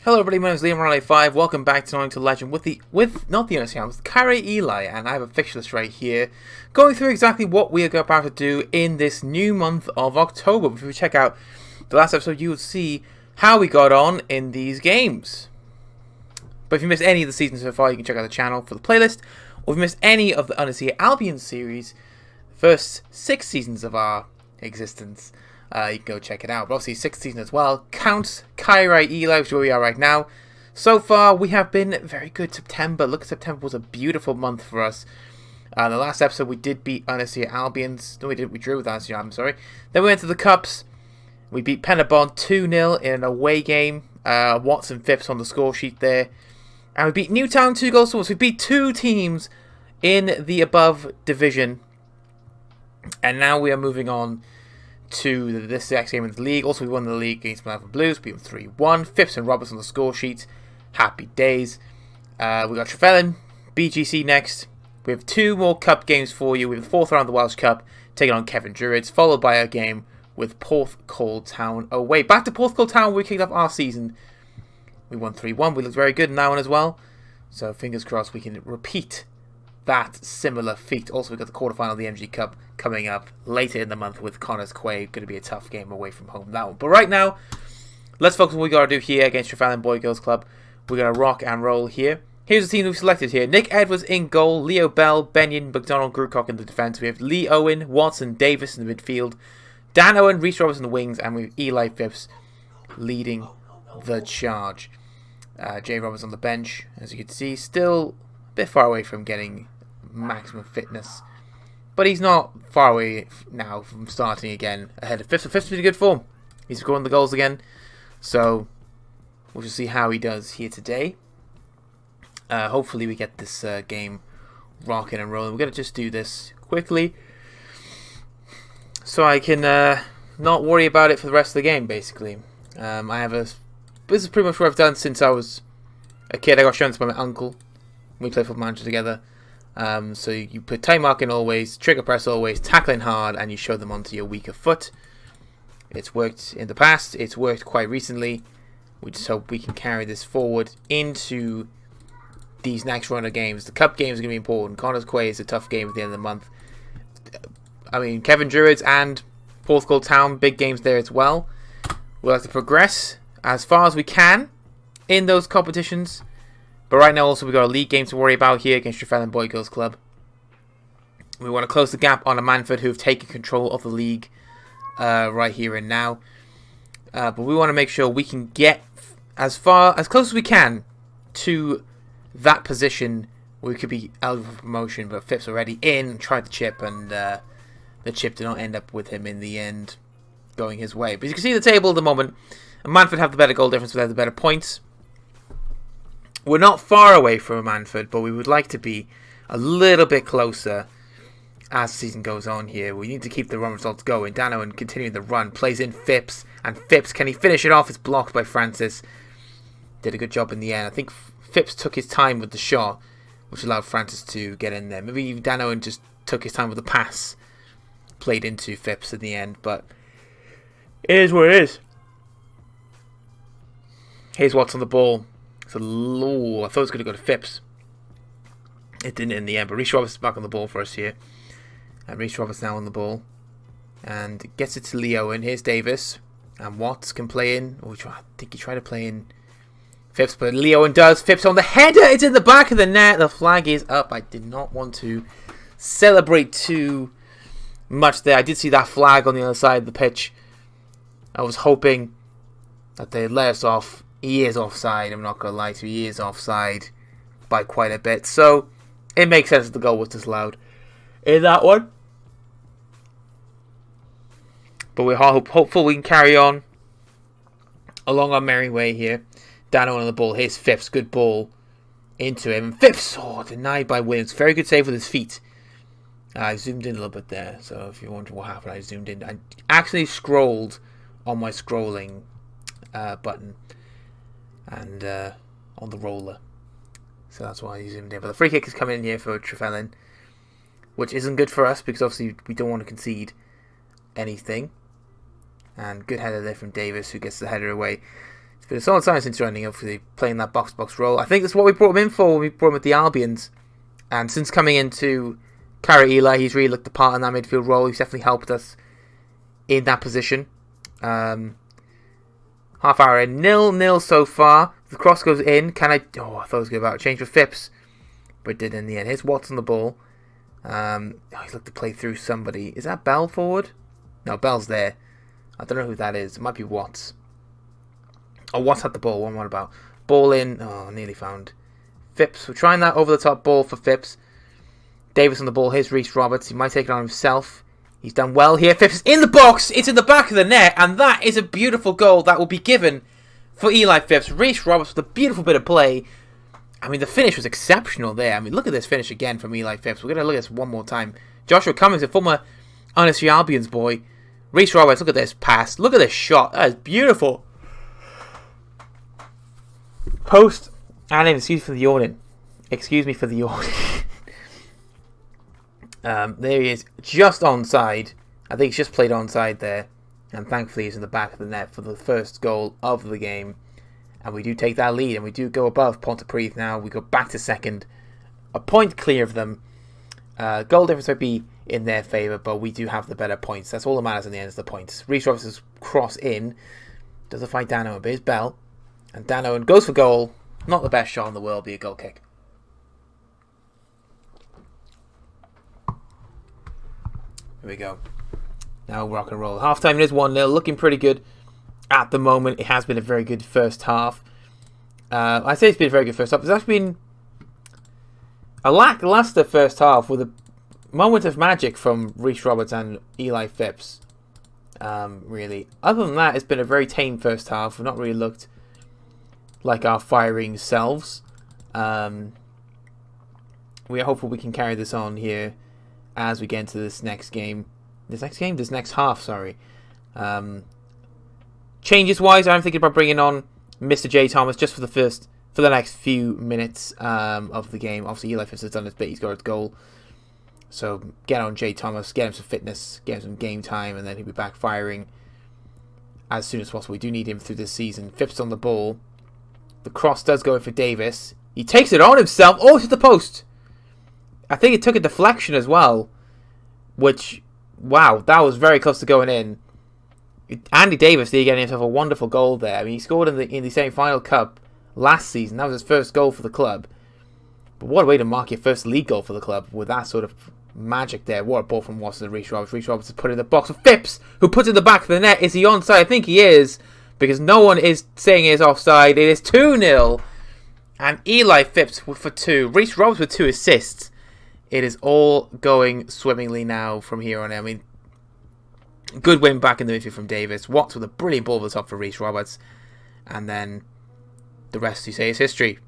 Hello everybody, my name is Liam Riley 5. Welcome back to Knowing to Legend with not the NSC, with Carrie Eli, and I have a fixture list right here going through exactly what we are about to do in this new month of October. If you check out the last episode, you will see how we got on in these games. But if you missed any of the seasons so far, you can check out the channel for the playlist, or if you missed any of the Undersea Albion series, first 6 seasons of our existence, you can go check it out. But obviously, 6th season as well counts. Kyrie Eli, which is where we are right now. So far, we have been very good. September. Look, September was a beautiful month for us. The last episode, we did beat Undersea Albions. No, we did. We drew with Undersea Albions, sorry. Then we went to the Cups. We beat Penabon 2-0 in an away game. Watson Phipps on the score sheet there. And we beat Newtown 2 goals to 1. So we beat 2 teams in the above division. And now we are moving on to this next game in the league. Also, we won the league against Malavan Blues, beat them 3-1. Phipps and Roberts on the score sheet. Happy days. We got Trefellyn, BGC next. We have 2 more cup games for you. We have the 4th round of the Welsh Cup, taking on Kevin Druids, followed by a game with Porthcawl Town away. Back to Porthcawl Town, we kicked off our season. We won 3-1. We looked very good in that one as well. So fingers crossed we can repeat that similar feat. Also, we've got the quarterfinal of the MG Cup coming up later in the month with Connors Quay. Going to be a tough game away from home, that one. But right now, let's focus on what we got to do here against Trefallen Boy Girls Club. We're going to rock and roll here. Here's the team we've selected here. Nick Edwards in goal, Leo Bell, Benyon, McDonald, Grucock in the defence. We have Lee Owen, Watson, Davis in the midfield, Dan Owen, Reese Roberts in the wings, and we have Eli Phipps leading the charge. Jay Roberts on the bench, as you can see, still a bit far away from getting maximum fitness, but he's not far away now from starting again ahead of Phipps. So Phipps is in good form. He's scoring the goals again, so we'll just see how he does here today. Hopefully we get this game rocking and rolling. We're going to just do this quickly so I can not worry about it for the rest of the game, basically. This is pretty much what I've done since I was a kid. I got shown this by my uncle. We played Football Manager together. So you put time marking always, trigger press always, tackling hard, and you show them onto your weaker foot. It's worked in the past. It's worked quite recently. We just hope we can carry this forward into these next run of games. The Cup games are going to be important. Connors Quay is a tough game at the end of the month. I mean, Kevin Druids and Porthcawl Town, big games there as well. We'll have to progress as far as we can in those competitions. But right now also we've got a league game to worry about here against Trefallen Boy Girls Club. We want to close the gap on a Manford who have taken control of the league right here and now. But we want to make sure we can get as close as we can to that position where we could be eligible for promotion. But Phipps already in, tried the chip, and the chip did not end up with him in the end going his way. But you can see the table at the moment. Manford have the better goal difference, but they have the better points. We're not far away from Manford, but we would like to be a little bit closer as the season goes on here. We need to keep the run results going. Dan Owen continuing the run, plays in Phipps, and Phipps, can he finish it off? It's blocked by Francis. Did a good job in the end. I think Phipps took his time with the shot, which allowed Francis to get in there. Maybe Dan Owen just took his time with the pass, played into Phipps in the end, but it is what it is. Here's what's on the ball. So, I thought it was going to go to Phipps. It didn't in the end, but Reese Roberts is back on the ball for us here. And Reese Roberts now on the ball. And gets it to Leo, and here's Davis. And Watts can play in. I think he tried to play in Phipps, but Leo and does. Phipps on the header. It's in the back of the net. The flag is up. I did not want to celebrate too much there. I did see that flag on the other side of the pitch. I was hoping that they'd let us off. He is offside, I'm not going to lie to you. He is offside by quite a bit. So, it makes sense that the goal was disallowed in that one. But we're hopeful we can carry on along our merry way here. Dano on the ball. Here's Phipps. Good ball into him. Phipps, denied by Williams. Very good save with his feet. I zoomed in a little bit there. So, if you're wondering what happened, I zoomed in. I actually scrolled on my scrolling button. And on the roller. So that's why I zoomed in. But the free kick is coming in here for Trefallen, which isn't good for us because obviously we don't want to concede anything. And good header there from Davis, who gets the header away. But it's all science into running, obviously, playing that box-to-box role. I think that's what we brought him in for when we brought him with the Albions. And since coming into Gary Eli, he's really looked the part in that midfield role. He's definitely helped us in that position. Half hour in, 0-0 so far. The cross goes in. Can I... Oh, I thought I was going to about change for Phipps. But it did in the end. Here's Watts on the ball. He's looked to play through somebody. Is that Bell forward? No, Bell's there. I don't know who that is. It might be Watts. Oh, Watts had the ball. What about? Ball in. Oh, nearly found. Phipps. We're trying that over the top ball for Phipps. Davis on the ball. Here's Reece Roberts. He might take it on himself. He's done well here. Phipps in the box. It's in the back of the net. And that is a beautiful goal that will be given for Eli Phipps. Reece Roberts with a beautiful bit of play. I mean, the finish was exceptional there. I mean, look at this finish again from Eli Phipps. We're going to look at this one more time. Joshua Cummings, a former Honestly Albion's boy. Reece Roberts, look at this pass. Look at this shot. That is beautiful. Post. And excuse me for the yawning. Excuse me for the yawning. There he is. Just onside. I think he's just played onside there. And thankfully he's in the back of the net for the first goal of the game. And we do take that lead. And we do go above Pontypridd now. We go back to second. A point clear of them. Goal difference might be in their favour, but we do have the better points. That's all that matters in the end is the points. Reece Roberts' cross in. Doesn't find Dan Owen, but it's Bell. And Dan Owen goes for goal. Not the best shot in the world, be a goal kick. Here we go. Now rock and roll. Half time is 1-0. Looking pretty good at the moment. It has been a very good first half. I say it's been a very good first half. It's actually been a lackluster first half with a moment of magic from Reece Roberts and Eli Phipps. Really. Other than that, it's been a very tame first half. We've not really looked like our firing selves. We are hopeful we can carry this on here as we get into this next game. This next half, sorry. Changes wise, I'm thinking about bringing on Mr. J. Thomas just for the next few minutes of the game. Obviously, Eli Phipps has done his bit. He's got his goal. So get on J. Thomas, get him some fitness, get him some game time, and then he'll be back firing as soon as possible. We do need him through this season. Phipps on the ball. The cross does go in for Davis. He takes it on himself. Oh, it's at the post. I think it took a deflection as well. Which, wow, that was very close to going in. Andy Davis did get himself a wonderful goal there. I mean, he scored in the semi-final cup last season. That was his first goal for the club. But what a way to mark your first league goal for the club with that sort of magic there. What a ball from Watson and Reece Roberts. Reece Roberts has put it in the box for Phipps, who puts it in the back of the net. Is he onside? I think he is, because no one is saying he is offside. It is 2-0. And Eli Phipps for 2. Reece Roberts with 2 assists. It is all going swimmingly now from here on out. I mean, good win back in the midfield from Davis. Watts with a brilliant ball over the top for Reece Roberts. And then the rest, you say, is history.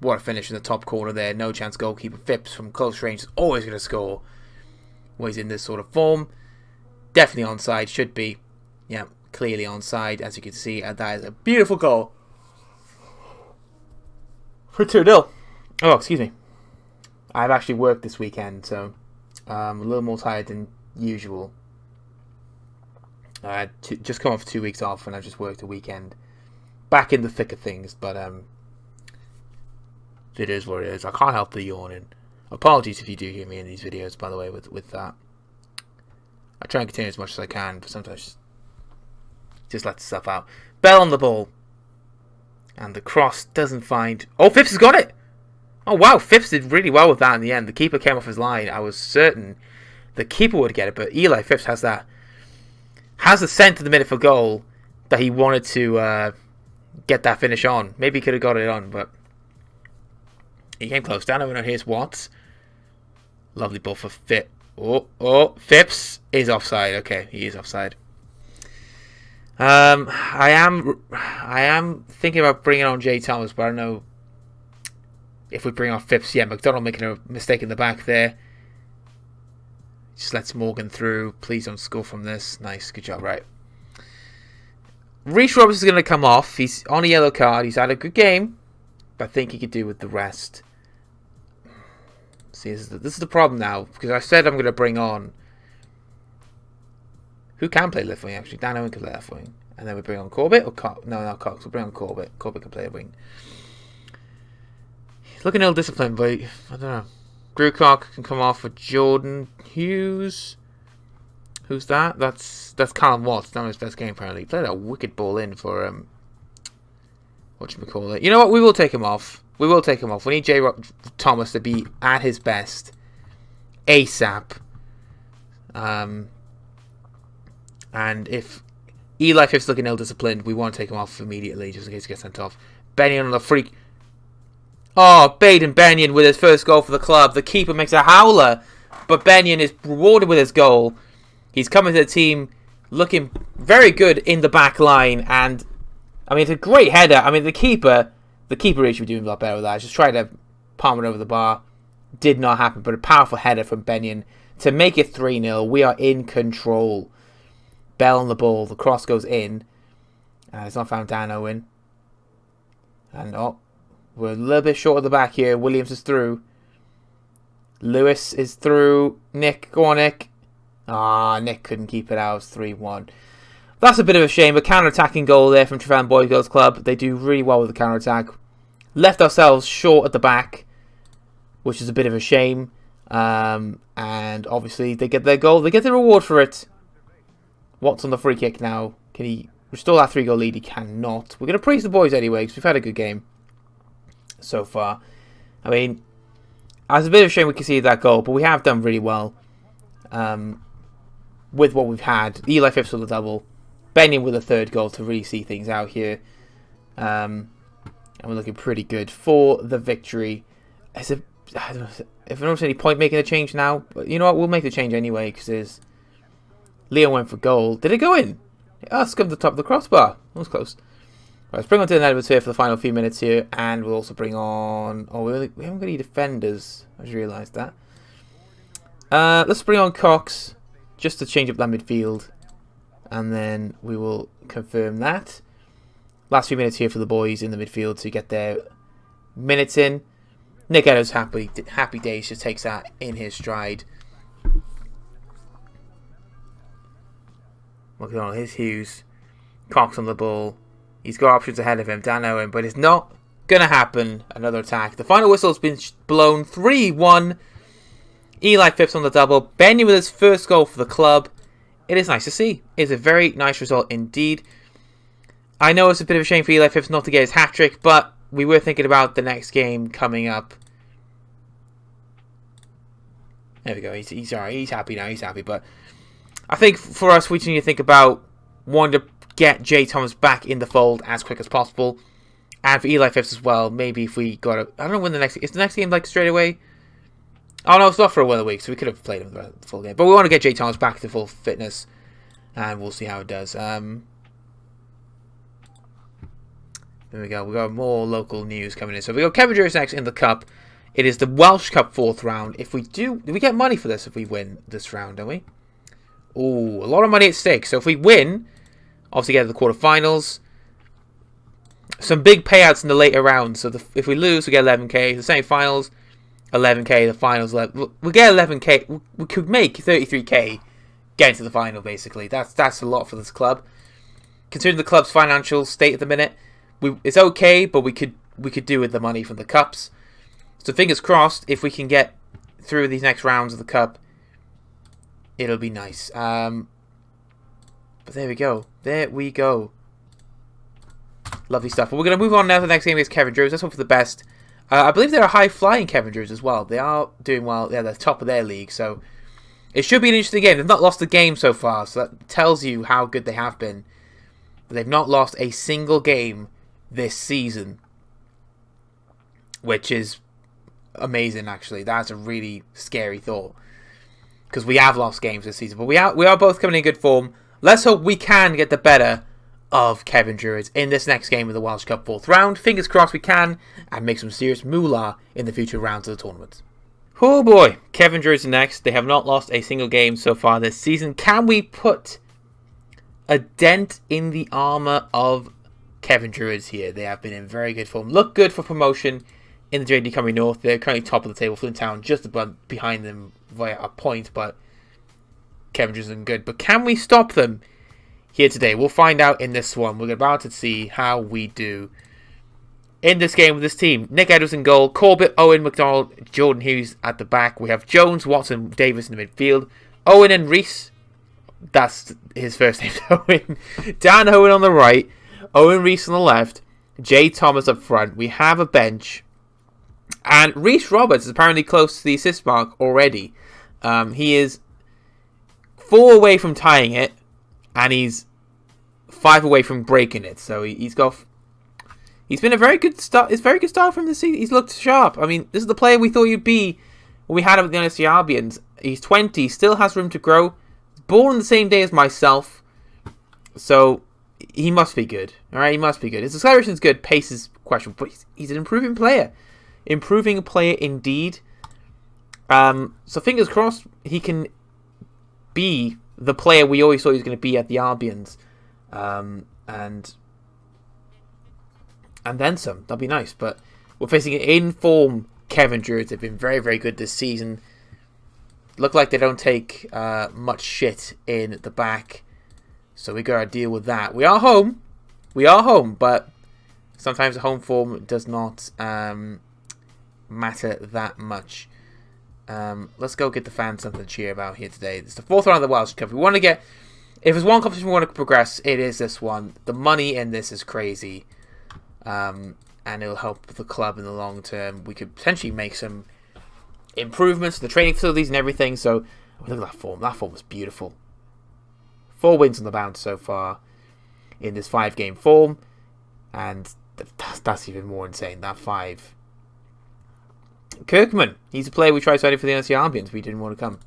What a finish in the top corner there. No chance goalkeeper. Phipps from close range is always going to score when he's in this sort of form. Definitely onside. Should be. Yeah, clearly onside, as you can see. And that is a beautiful goal for 2-0. Oh, excuse me. I've actually worked this weekend, so I'm a little more tired than usual. I had just come off 2 weeks off, and I just worked a weekend. Back in the thick of things, but it is what it is. I can't help the yawning. Apologies if you do hear me in these videos, by the way, with that. I try and contain as much as I can, but sometimes just let stuff out. Bell on the ball. And the cross doesn't find... Oh, Phipps has got it! Oh, wow, Phipps did really well with that in the end. The keeper came off his line. I was certain the keeper would get it, but Eli Phipps has the scent of the minute for goal that he wanted to get that finish on. Maybe he could have got it on, but he came close. Down over here's Watts. Lovely ball for Phipps. Oh, Phipps is offside. Okay, he is offside. I am thinking about bringing on J. Thomas, but I don't know if we bring on Phipps. Yeah, McDonald making a mistake in the back there. Just lets Morgan through. Please don't score from this. Nice, good job, right. Reece Roberts is going to come off. He's on a yellow card. He's had a good game, but I think he could do with the rest. See, this is the problem now, because I said I'm going to bring on... Who can play left wing, actually? Dan Owen can play left wing. And then we bring on Corbett or Cox. No, not Cox. We'll bring on Corbett. Corbett can play a wing. He's looking ill-disciplined, but I don't know. Grewcock can come off for Jordan Hughes. Who's that? That's Callum Watts. Not his best game, apparently. He played a wicked ball in for whatchamacallit. You know what? We will take him off. We will take him off. We need J. Thomas to be at his best ASAP. And if Eli Phipps looking ill-disciplined, we want to take him off immediately, just in case he gets sent off. Benyon on the freak. Oh, Baden Benyon with his first goal for the club. The keeper makes a howler, but Benyon is rewarded with his goal. He's coming to the team looking very good in the back line, and I mean, it's a great header. I mean, the keeper really should be doing a lot better with that. Just tried to palm it over the bar. Did not happen, but a powerful header from Benyon to make it 3-0. We are in control. Bell on the ball. The cross goes in. It's not found Dan Owen. And we're a little bit short at the back here. Williams is through. Lewis is through. Nick, go on, Nick. Nick couldn't keep it out. It's 3-1. That's a bit of a shame. A counter-attacking goal there from Trevor Boys Girls Club. They do really well with the counter-attack. Left ourselves short at the back, which is a bit of a shame. And obviously they get their goal. They get the reward for it. Watts on the free kick now. Can he restore that 3-goal lead? He cannot. We're going to praise the boys anyway, because we've had a good game so far. I mean, it's a bit of a shame we conceded that goal, but we have done really well with what we've had. Eli Phipps with a double. Benyon with a third goal to really see things out here. And we're looking pretty good for the victory. I don't know if there's any point making a change now, but you know what? We'll make the change anyway, because Leon went for goal. Did it go in? It's come to the top of the crossbar. That was close. Right, let's bring on to the Edwards here for the final few minutes here, and we'll also bring on... we haven't got any defenders. I just realised that. Let's bring on Cox, just to change up that midfield, and then we will confirm that. Last few minutes here for the boys in the midfield to get their minutes in. Nick Eddowes happy days, just takes that in his stride. Look at all his Hughes. Cox on the ball. He's got options ahead of him, Dan Owen, but it's not going to happen. Another attack. The final whistle's been blown. 3-1. Eli Phipps on the double. Benyon with his first goal for the club. It is nice to see. It's a very nice result indeed. I know it's a bit of a shame for Eli Phipps not to get his hat-trick, but we were thinking about the next game coming up. There we go. He's alright. He's happy now. He's happy. But I think for us, we just need to think about wanting to get J. Thomas back in the fold as quick as possible. And for Eli Phipps as well, maybe if we got a... I don't know when the next... Is the next game like straight away? Oh no, it's not for a week, so we could have played him the full game. But we want to get J. Thomas back to full fitness. And we'll see how it does. There we go. We've got more local news coming in. So we got Kevin Drury's next in the Cup. It is the Welsh Cup 4th round. If we do we get money for this if we win this round, don't we? Ooh, a lot of money at stake. So if we win, obviously get to the quarterfinals. Some big payouts in the later rounds. So if we lose, we get 11k. The semi-finals, 11k. The finals, we get 11k. We could make 33k getting to the final, basically. That's a lot for this club. Considering the club's financial state at the minute, it's okay, but we could do with the money from the cups. So fingers crossed, if we can get through these next rounds of the cup, it'll be nice. But there we go. There we go. Lovely stuff. But we're going to move on now to the next game against Kevin Drury's. Let's hope for the best. I believe they're a high-flying Kevin Drury's as well. They are doing well. They're the top of their league, so it should be an interesting game. They've not lost a game so far, so that tells you how good they have been. But they've not lost a single game this season, which is amazing, actually. That's a really scary thought, because we have lost games this season, but we are both coming in good form. Let's hope we can get the better of Kevin Drury's in this next game of the Welsh Cup 4th round. Fingers crossed we can, and make some serious moolah in the future rounds of the tournament. Oh boy, Kevin Drury's next. They have not lost a single game so far this season. Can we put a dent in the armour of Kevin Drury's here? They have been in very good form. Look good for promotion in the JD Cymru North. They're currently top of the table. Flint Town just about behind them via a point, but Kevin Drury's looking good. But can we stop them here today. We'll find out in this one. We're about to see how we do in this game with this team. Nick Edwards in goal, Corbett, Owen, McDonald, Jordan Hughes at the back. We have Jones, Watson, Davis in the midfield. Owen and Reese. That's his first name, Owen. Dan Owen on the right. Owen Reese on the left. Jay Thomas up front. We have a bench. And Reese Roberts is apparently close to the assist mark already. He is 4 away from tying it. And he's 5 away from breaking it. So he's been a very good start. It's a very good start from the season. He's looked sharp. I mean, this is the player we thought he'd be when we had him at the NSC Albions. He's 20. Still has room to grow. Born on the same day as myself. So he must be good. Alright, he must be good. His acceleration is good. Pace is questionable. But he's an improving player. Improving player indeed. So fingers crossed he can be the player we always thought he was going to be at the Albions. And then some. That'd be nice. But we're facing an in-form Kevin Druids. They've been very, very good this season. Look like they don't take much shit in the back. So we got to deal with that. We are home. But sometimes the home form does not matter that much. Let's go get the fans something to cheer about here today. It's the 4th round of the Welsh Cup. We want to get... If there's one competition we want to progress, it is this one. The money in this is crazy. And it'll help the club in the long term. We could potentially make some improvements to the training facilities and everything. So look at that form. That form was beautiful. 4 wins on the bounce so far in this 5-game form. And that's even more insane. That 5. Kirkman. He's a player we tried signing for the NSC Albions, but he didn't want to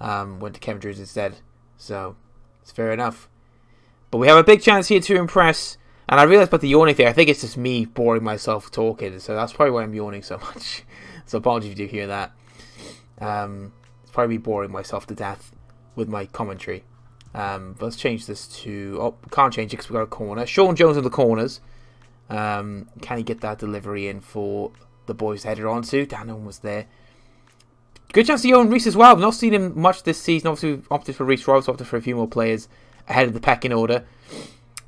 come. Went to Kevin Druids instead. So it's fair enough. But we have a big chance here to impress. And I realised about the yawning thing. I think it's just me boring myself talking. So that's probably why I'm yawning so much. So apologies if you do hear that. It's probably me boring myself to death with my commentary. But let's change this to... Oh, can't change it because we've got a corner. Sean Jones in the corners. Can he get that delivery in for the boys to head it on to? Dan Owen was there. Good chance to Owen Reese as well. We've not seen him much this season. Obviously, we've opted for Reese Roberts, opted for a few more players ahead of the pecking order.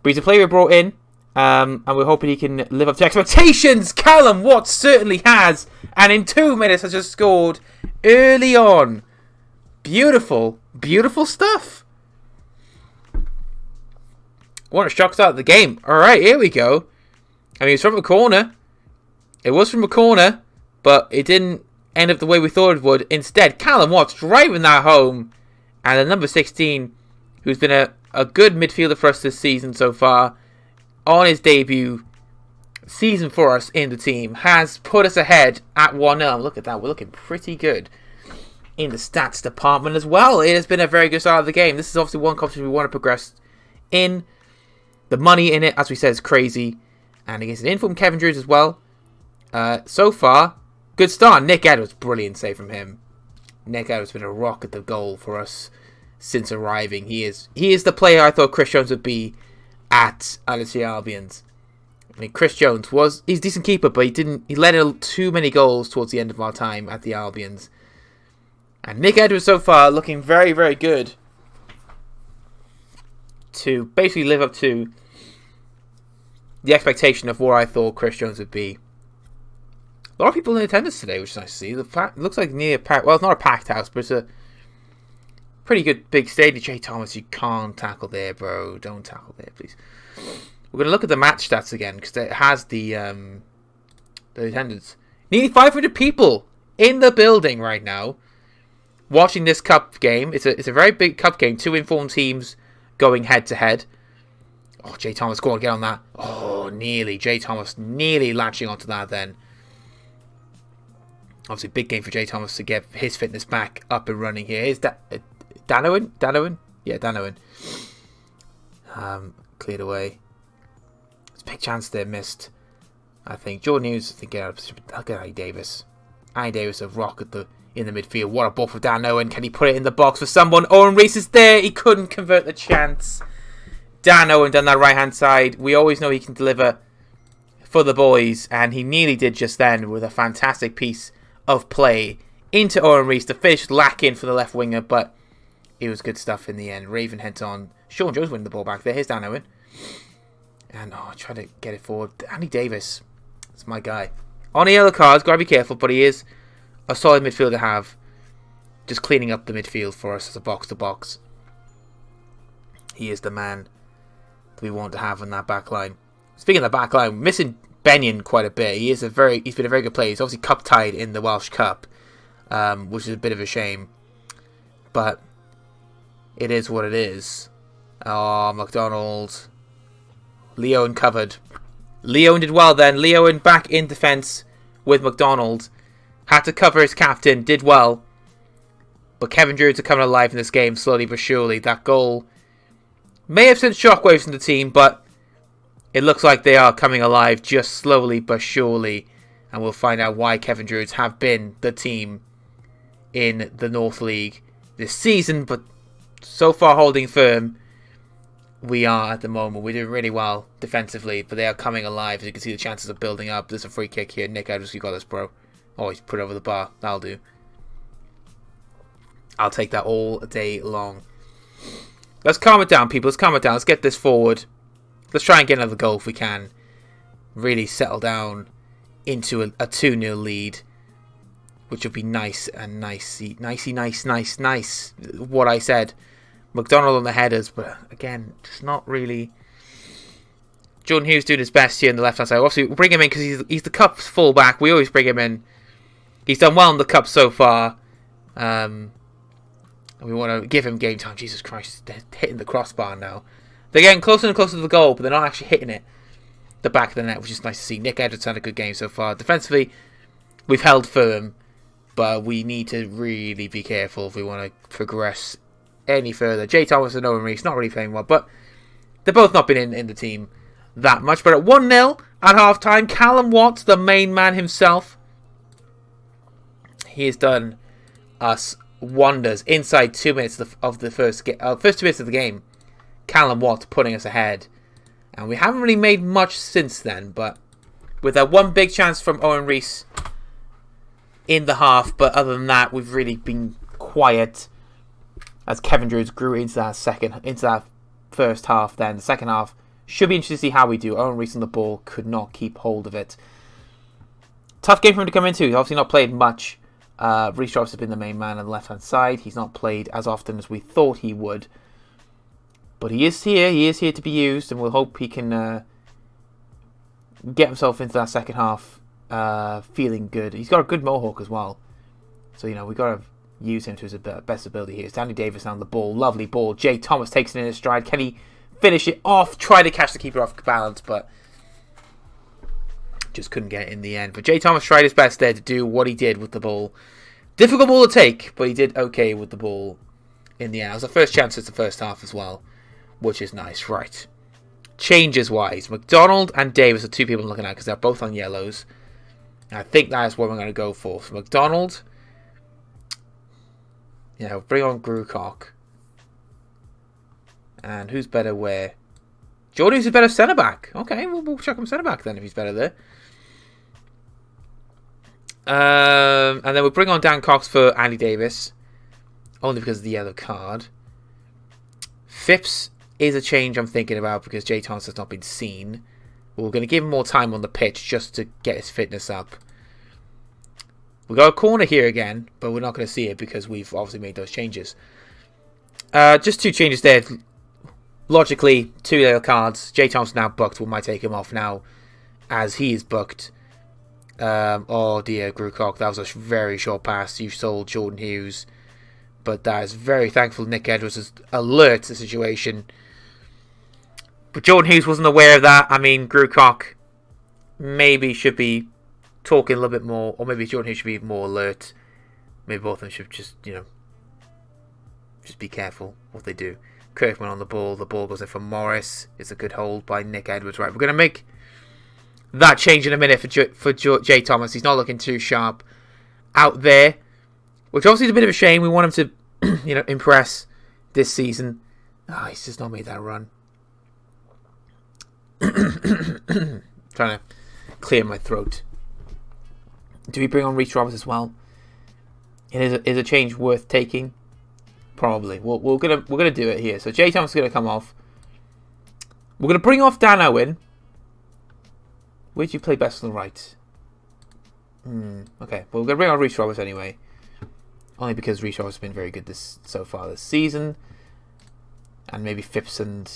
But he's a player we brought in. And we're hoping he can live up to expectations. Callum Watts certainly has. And in 2 minutes has just scored early on. Beautiful. Beautiful stuff. What a shock start of the game. Alright, here we go. I mean, it's from a corner. It was from a corner. But it didn't end up the way we thought it would. Instead, Callum Watts driving that home. And the number 16, who's been a good midfielder for us this season so far, on his debut season for us in the team, has put us ahead at 1-0. Look at that. We're looking pretty good in the stats department as well. It has been a very good start of the game. This is obviously one competition we want to progress in. The money in it, as we said, is crazy. And against an informed Kevin Druids as well. So far, good start. Nick Edwards, brilliant save from him. Nick Edwards has been a rock at the goal for us since arriving. He is the player I thought Chris Jones would be at LSE Albions. I mean, Chris Jones he's a decent keeper, but he let in too many goals towards the end of our time at the Albions. And Nick Edwards so far looking very, very good to basically live up to the expectation of what I thought Chris Jones would be. A lot of people in attendance today, which is nice to see. It looks like near packed. Well, it's not a packed house, but it's a pretty good big stadium. Jay Thomas, you can't tackle there, bro. Don't tackle there, please. We're going to look at the match stats again because it has the attendance. Nearly 500 people in the building right now watching this cup game. It's a very big cup game. 2 informed teams going head to head. Oh, Jay Thomas, go on, get on that. Oh, nearly. Jay Thomas nearly latching onto that then. Obviously, big game for Jay Thomas to get his fitness back up and running here. Here's Dan Owen? Dan Owen? Yeah, Dan Owen. Cleared away. It's a big chance there, missed. I think Jordan Hughes, I think, look at Andy Davis. Andy Davis, a rock in the midfield. What a ball for Dan Owen. Can he put it in the box for someone? Owen Reese is there. He couldn't convert the chance. Dan Owen down that right-hand side. We always know he can deliver for the boys, and he nearly did just then with a fantastic piece of play into Owen Reese. The finish lacking for the left winger, but it was good stuff in the end. Raven heads on. Sean Jones winning the ball back there. Here's Dan Owen. And, try to get it forward. Andy Davis. That's my guy. On the yellow cards, got to be careful, but he is a solid midfielder to have. Just cleaning up the midfield for us as a box-to-box. He is the man that we want to have on that back line. Speaking of the back line, missing Benyon quite a bit. He's been a very good player. He's obviously cup-tied in the Welsh Cup, which is a bit of a shame. But it is what it is. Oh, McDonald. Leo covered. Leo did well then. Leo back in defence with McDonald. Had to cover his captain. Did well. But Kevin Druids are coming alive in this game slowly but surely. That goal may have sent shockwaves in the team, but it looks like they are coming alive just slowly but surely. And we'll find out why Kevin Druids have been the team in the North League this season. But so far holding firm. We are at the moment. We're doing really well defensively, but they are coming alive. As you can see, the chances are building up. There's a free kick here. Nick Edwards, you got this, bro. Oh, he's put it over the bar. That'll do. I'll take that all day long. Let's calm it down, people. Let's calm it down. Let's get this forward. Let's try and get another goal if we can. Really settle down into a 2-0 lead, which would be nice and nicey. Nice. What I said. McDonald on the headers, but again, just not really. Jordan Hughes doing his best here on the left-hand side. Obviously, we'll bring him in because he's the Cup's full-back. We always bring him in. He's done well in the Cup so far. We want to give him game time. Jesus Christ, they're hitting the crossbar now. They're getting closer and closer to the goal, but they're not actually hitting it. The back of the net, which is nice to see. Nick Edwards had a good game so far. Defensively, we've held firm, but we need to really be careful if we want to progress any further. Jay Thomas and Owen Reece not really playing well, but they've both not been in the team that much. But at 1-0 at half time, Callum Watts, the main man himself, he has done us wonders inside 2 minutes of the first 2 minutes of the game. Callum Watts putting us ahead, and we haven't really made much since then, but with that one big chance from Owen Reece in the half. But other than that, we've really been quiet as Kevin Druids grew into that first half. Then the second half should be interesting to see how we do. Owen Reece on the ball could not keep hold of it. Tough game for him to come into. He's obviously not played much. Reece Jarvis has been the main man on the left hand side. He's not played as often as we thought he would, but he is here. He is here to be used, and we'll hope he can get himself into that second half feeling good. He's got a good mohawk as well, so we've got to use him to his best ability here. Stanley Davis on the ball. Lovely ball. Jay Thomas takes it in his stride. Can he finish it off? Try to catch the keeper off balance, but just couldn't get it in the end. But Jay Thomas tried his best there to do what he did with the ball. Difficult ball to take, but he did okay with the ball in the end. It was the first chance since the first half as well, which is nice. Right. Changes-wise, McDonald and Davis are two people I'm looking at because they're both on yellows. And I think that is what I'm going to go for. So McDonald, bring on Grewcock. And who's better where? Jordan Hughes is better centre-back. Okay, we'll check him centre-back then if he's better there. And then we'll bring on Dan Cox for Andy Davis. Only because of the yellow card. Phipps is a change I'm thinking about because Jay Thomas has not been seen. We're going to give him more time on the pitch just to get his fitness up. We've got a corner here again, but we're not going to see it because we've obviously made those changes. Just two changes there. Logically, two yellow cards. Jay Thomas now booked. We might take him off now as he is booked. Oh dear, Grewcock. That was a very short pass. You sold Jordan Hughes. But that is very thankful Nick Edwards is alert to the situation. But Jordan Hughes wasn't aware of that. I mean, Grewcock maybe should be talking a little bit more. Or maybe Jordan Hughes should be more alert. Maybe both of them should just, just be careful what they do. Kirkman on the ball. The ball goes in for Morris. It's a good hold by Nick Edwards. Right, we're going to make that change in a minute for Jay Thomas. He's not looking too sharp out there, which obviously is a bit of a shame. We want him to, impress this season. Oh, he's just not made that run. Trying to clear my throat. Do we bring on Reece Roberts as well? It is a change worth taking. Probably. We're gonna do it here. So Jay Thomas is gonna come off. We're gonna bring off Dan Owen. Where'd you play best on the right? Okay. Well, we're gonna bring on Reece Roberts anyway. Only because Reece Roberts has been very good so far this season. And maybe Phipps and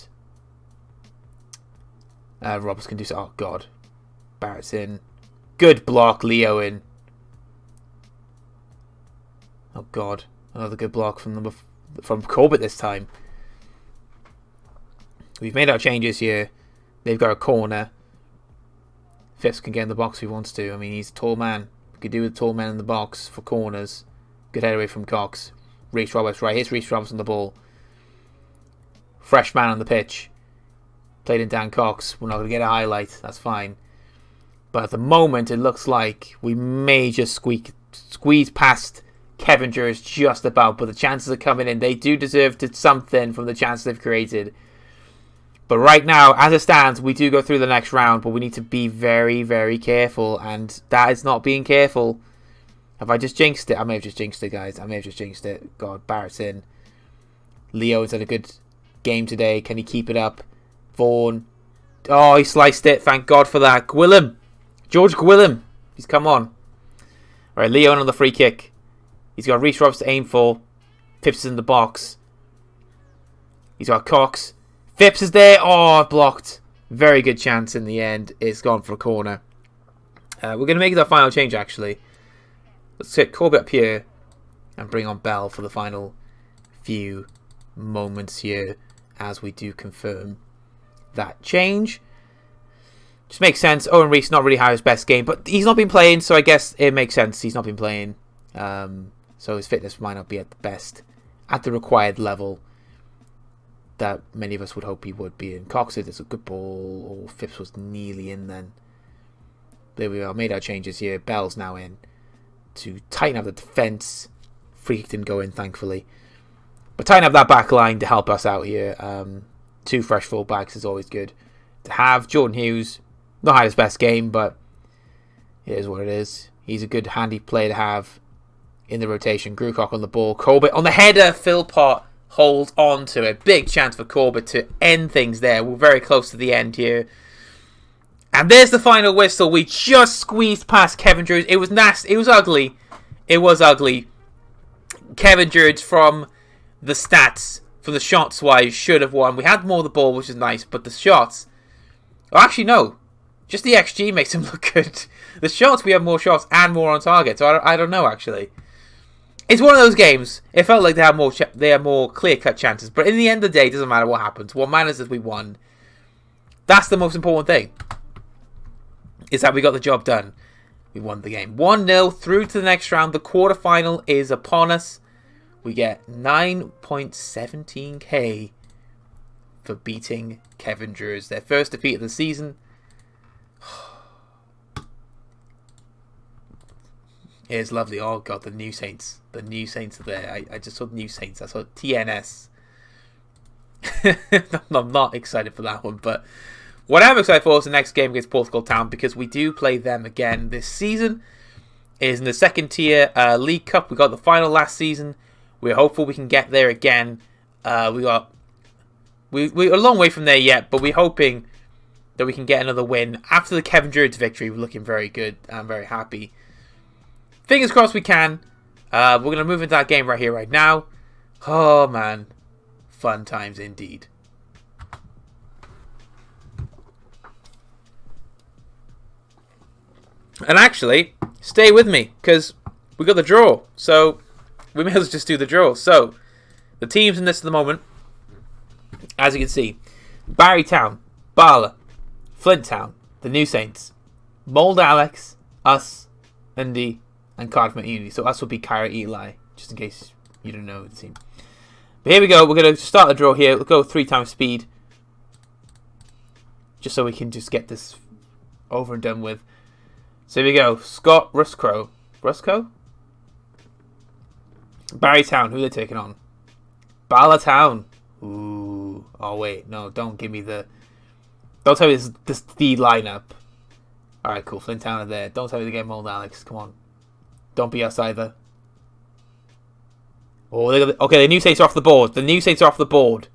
Roberts can do so. Oh God. Barrett's in. Good block, Leo in. Oh God. Another good block from Corbett this time. We've made our changes here. They've got a corner. Phipps can get in the box if he wants to. I mean, he's a tall man. We could do with a tall man in the box for corners. Good head away from Cox. Reece Roberts, right. Here's Reece Roberts on the ball. Fresh man on the pitch. Played in Dan Cox. We're not going to get a highlight. That's fine. But at the moment, it looks like we may just squeeze past Kevin Jers just about. But the chances are coming in. They do deserve something from the chances they've created. But right now, as it stands, we do go through the next round. But we need to be very, very careful. And that is not being careful. Have I just jinxed it? I may have just jinxed it, guys. I may have just jinxed it. God, Barrett's in. Leo has had a good game today. Can he keep it up? Vaughan. Oh, he sliced it. Thank God for that. Gwilym. George Gwilym. He's come on. All right, Leo on the free kick. He's got Reece Roberts to aim for. Phipps is in the box. He's got Cox. Phipps is there. Oh, blocked. Very good chance in the end. It's gone for a corner. We're going to make it our final change, actually. Let's get Corbett up here and bring on Bell for the final few moments here as we do confirm that change. Just makes sense. Owen Reece not really had his best game, but he's not been playing, so I guess it makes sense. He's not been playing, so his fitness might not be at the best, at the required level that many of us would hope he would be in. Cox did a good ball. Oh, Phipps was nearly in then. There we are. Made our changes here. Bell's now in to tighten up the defence. Free kick didn't go in, thankfully. But tighten up that back line to help us out here. Two fresh full-backs is always good to have. Jordan Hughes, not had his best game, but it is what it is. He's a good, handy player to have in the rotation. Grewcock on the ball. Corbett on the header. Philpott holds on to it. Big chance for Corbett to end things there. We're very close to the end here. And there's the final whistle. We just squeezed past Kevin Jers. It was nasty. It was ugly. It was ugly. Kevin Jers from the stats, from the shots wise, should have won. We had more of the ball, which is nice, but the shots... Oh, actually, no. Just the XG makes him look good. The shots, we have more shots and more on target, so I don't know, actually. It's one of those games. It felt like they had more clear-cut chances, but in the end of the day, it doesn't matter what happens. What matters is we won. That's the most important thing. Is that we got the job done. We won the game. 1-0 through to the next round. The quarterfinal is upon us. We get 9.17k for beating Kevin Jers. Their first defeat of the season. It's lovely. Oh God, the New Saints. The New Saints are there. I just saw New Saints. I saw TNS. I'm not excited for that one, but what I'm excited for is the next game against Portugal Town, because we do play them again this season. It is in the second tier League Cup. We got the final last season. We're hopeful we can get there again. We're a long way from there yet, but we're hoping that we can get another win. After the Kevin Jers victory, we're looking very good. I'm very happy. Fingers crossed we can. We're going to move into that game right here, right now. Oh, man. Fun times indeed. And actually, stay with me, because we got the draw. So, we may as well just do the draw. So, the teams in this at the moment, as you can see, Barry Town, Bala, Flint Town, the New Saints, Mold Alex, us, Indy, and Cardiff Met Uni. So us will be Kyra Eli, just in case you don't know the team. But here we go. We're going to start the draw here. We'll go 3 times speed, just so we can just get this over and done with. So here we go. Scott Ruscrow. Rusco? Barry Town. Who are they taking on? Bala Town. Ooh. Oh, wait. No, don't give me the... Don't tell me this is the lineup. Alright, cool. Flint Town are there. Don't tell me to get Mold Alex. Come on. Don't be us either. Oh, okay, the New Saints are off the board. The New Saints are off the board.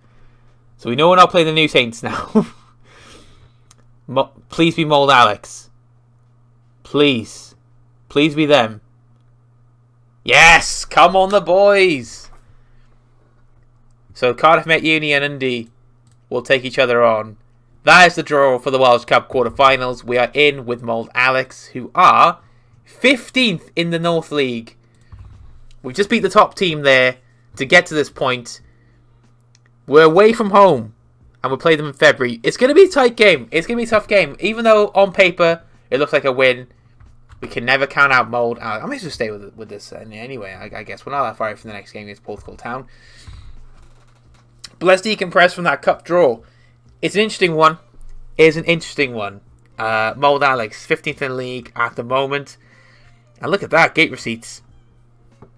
So we know we're not playing the New Saints now. Please be Mold Alex. Please. Please be them. Yes! Come on, the boys! So Cardiff Met Uni and Dundee will take each other on. That is the draw for the Welsh Cup quarterfinals. We are in with Mold Alex, who are 15th in the North League. We've just beat the top team there to get to this point. We're away from home, and we'll play them in February. It's going to be a tight game. It's going to be a tough game. Even though on paper it looks like a win, we can never count out Mold Alex. I may as well stay with this anyway. I guess we're not that far away from the next game against Portugal Town. But let's decompress from that cup draw. It's an interesting one. Mold Alex, 15th in the league at the moment. And look at that, gate receipts.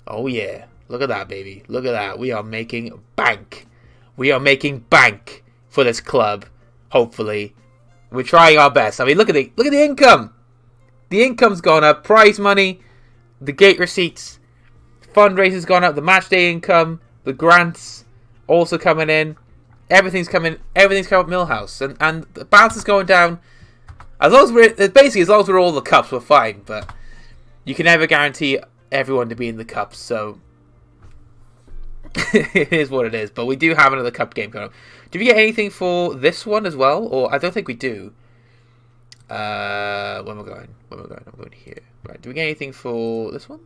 Oh yeah, look at that, baby. Look at that. We are making bank. We are making bank for this club. Hopefully, we're trying our best. I mean, look at the income. The income's gone up. Prize money, the gate receipts, fundraisers gone up. The match day income, the grants also coming in. Everything's coming. Everything's coming up Millhouse, and the balance is going down. As long as we're all the cups, we're fine. But you can never guarantee everyone to be in the cups, so it is what it is. But we do have another cup game coming up. Do we get anything for this one as well? Or I don't think we do. When we're going? I'm going here. Right, do we get anything for this one?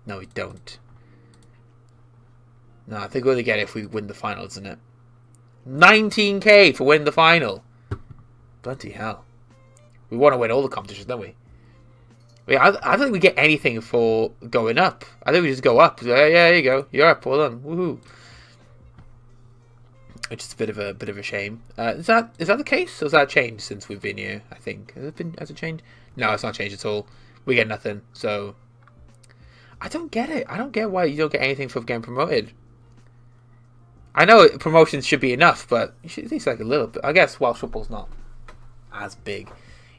No, we don't. No, I think we'll only get it if we win the final, isn't it? 19k for winning the final. Bloody hell. We want to win all the competitions, don't we? I don't think we get anything for going up. I think we just go up. Yeah, there you go. You're up. Well done. Woohoo. Which is a bit of a shame. Is that the case? Or has that changed since we've been here? I think has it changed? No, it's not changed at all. We get nothing. So I don't get it. I don't get why you don't get anything for getting promoted. I know promotions should be enough, but you should at least like a little bit. I guess Welsh football's not as big.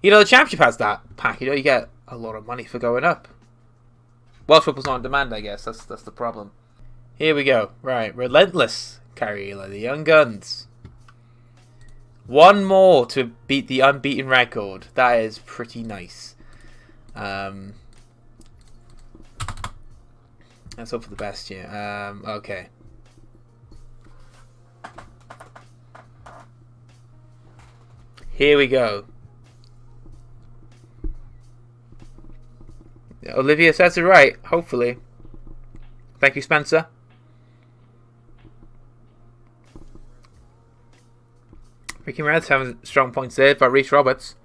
You know, the Championship has that pack. You know, you get a lot of money for going up. Welsh football's not on demand, I guess. That's the problem. Here we go. Right, Relentless. Carry Eli, the Young Guns. One more to beat the unbeaten record. That is pretty nice. Let's hope for the best here. Okay. Here we go. Olivia says it right, hopefully. Thank you, Spencer. Ricky Reds having strong points there by Reece Roberts.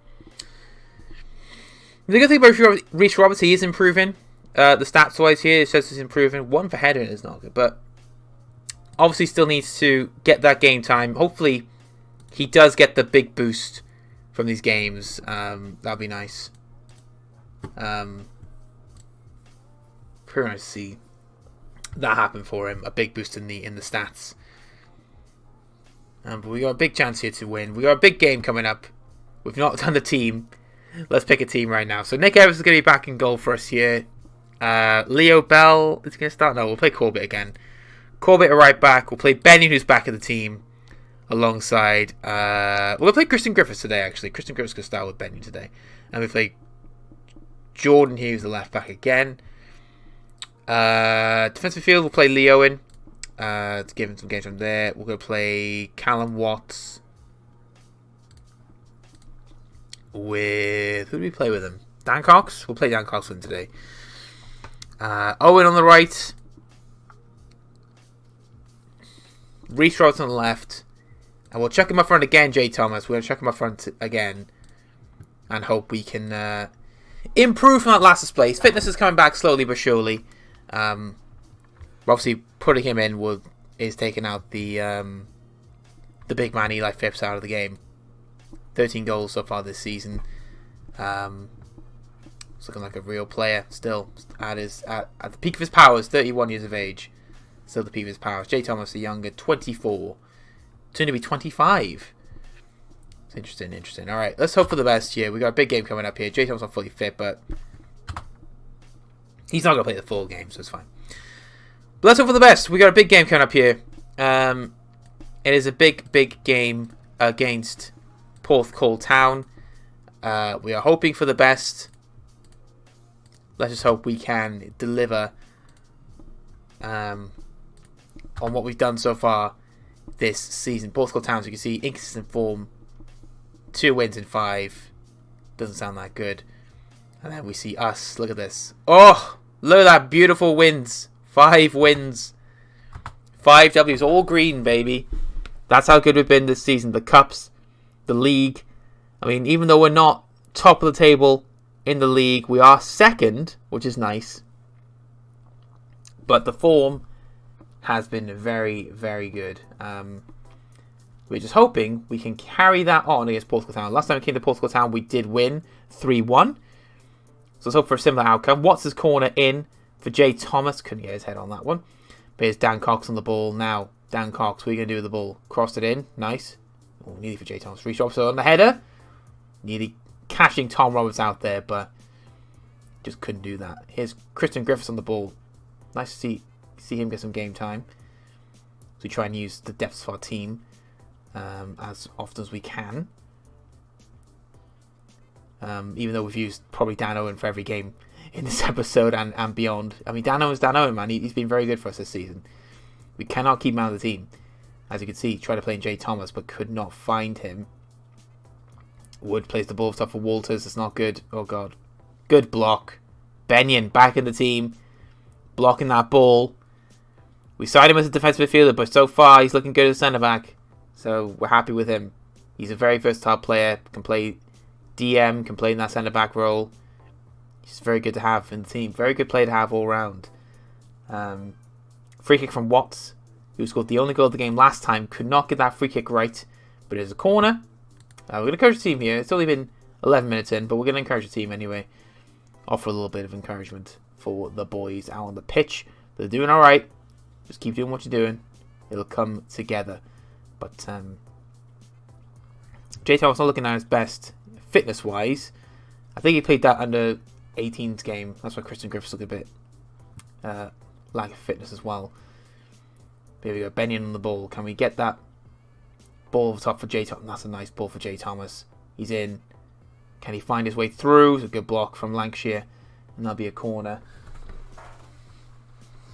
The good thing about Reece Roberts, he is improving. The stats wise here, it says he's improving. 1 for heading is not good, but obviously still needs to get that game time. Hopefully he does get the big boost from these games. That'd be nice. Pretty nice to see that happen for him. A big boost in the stats. But we got a big chance here to win. We got a big game coming up. We've not done the team. Let's pick a team right now. So Nick Evans is going to be back in goal for us here. Leo Bell is going to start. No, we'll play Corbett again. Corbett right back. We'll play Benny, who's back in the team, alongside. We'll play Christian Griffiths today, actually. Christian Griffiths going to start with Benny today. And we play Jordan Hughes, the left back again. Defensive field, we'll play Leo in. To give him some games from there. We're going to play Callum Watts. Who do we play with him? Dan Cox? We'll play Dan Cox in today. Owen on the right. Reece Roberts on the left. And we'll check him up front again, Jay Thomas. We're going to check him up front again. And hope we can improve from that last place. Fitness is coming back slowly but surely. Obviously, putting him in is taking out the big man Eli Phipps out of the game. 13 goals so far this season. He's looking like a real player still at the peak of his powers. 31 years of age, still the peak of his powers. Jay Thomas, the younger, 24, soon to be 25. It's interesting. All right, let's hope for the best here. We got a big game coming up here. Jay Thomas not fully fit, but he's not gonna play the full game, so it's fine. But let's hope for the best. We got a big game coming up here. It is a big game against Porthcawl Town. We are hoping for the best. Let's just hope we can deliver on what we've done so far this season. Porthcawl Town, as you can see, inconsistent form. 2 wins in 5. Doesn't sound that good. And then we see us. Look at this. Oh, look at that beautiful wins. 5 wins. 5 W's. All green, baby. That's how good we've been this season. The cups, the league. I mean, even though we're not top of the table in the league, we are second, which is nice. But the form has been very, very good. We're just hoping we can carry that on against Porthcawl Town. Last time we came to Porthcawl Town, we did win 3-1. So let's hope for a similar outcome. Watts' corner in for Jay Thomas. Couldn't get his head on that one. But here's Dan Cox on the ball now. Dan Cox, what are you going to do with the ball? Crossed it in. Nice. Oh, nearly for Jay Thomas. Reach on the header. Nearly catching Tom Roberts out there, but just couldn't do that. Here's Christian Griffiths on the ball. Nice to see him get some game time. So we try and use the depths of our team as often as we can. Even though we've used probably Dan Owen for every game in this episode and beyond. I mean, Dan Owen's Dan Owen, man. He's been very good for us this season. We cannot keep him out of the team. As you can see, tried to play in Jay Thomas, but could not find him. Wood plays the ball top for Walters. It's not good. Oh, God. Good block. Benyon back in the team. Blocking that ball. We signed him as a defensive midfielder, but so far he's looking good as a centre-back. So we're happy with him. He's a very versatile player. Can play DM, can play in that centre-back role. He's very good to have in the team. Very good player to have all round. Free kick from Watts, who scored the only goal of the game last time. Could not get that free kick right, but it's a corner. We're going to encourage the team here. It's only been 11 minutes in, but we're going to encourage the team anyway. Offer a little bit of encouragement for the boys out on the pitch. They're doing all right. Just keep doing what you're doing. It'll come together. But Jay Thomas not looking at his best fitness-wise. I think he played that under 18's game. That's why Christian Griffiths looked a bit lack of fitness as well. Here we go. Benyon on the ball. Can we get that ball over top for Jay Thomas? That's a nice ball for Jay Thomas. He's in. Can he find his way through? It's a good block from Lancashire. And that'll be a corner.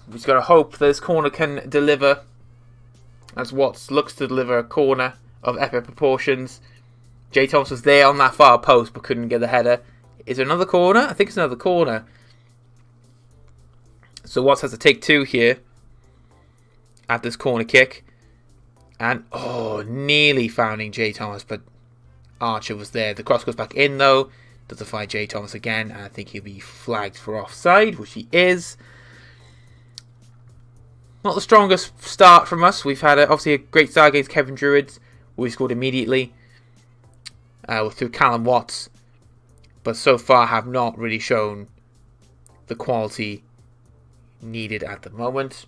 We've just got to hope this corner can deliver. As Watts looks to deliver a corner of epic proportions. Jay Thomas was there on that far post but couldn't get the header. Is there another corner? I think it's another corner. So Watts has to take 2 here at this corner kick. And, nearly fouling Jay Thomas, but Archer was there. The cross goes back in, though. Doesn't find Jay Thomas again. And I think he'll be flagged for offside, which he is. Not the strongest start from us. We've had, obviously, a great start against Kevin Druids. We scored immediately through Callum Watts. But so far have not really shown the quality needed at the moment.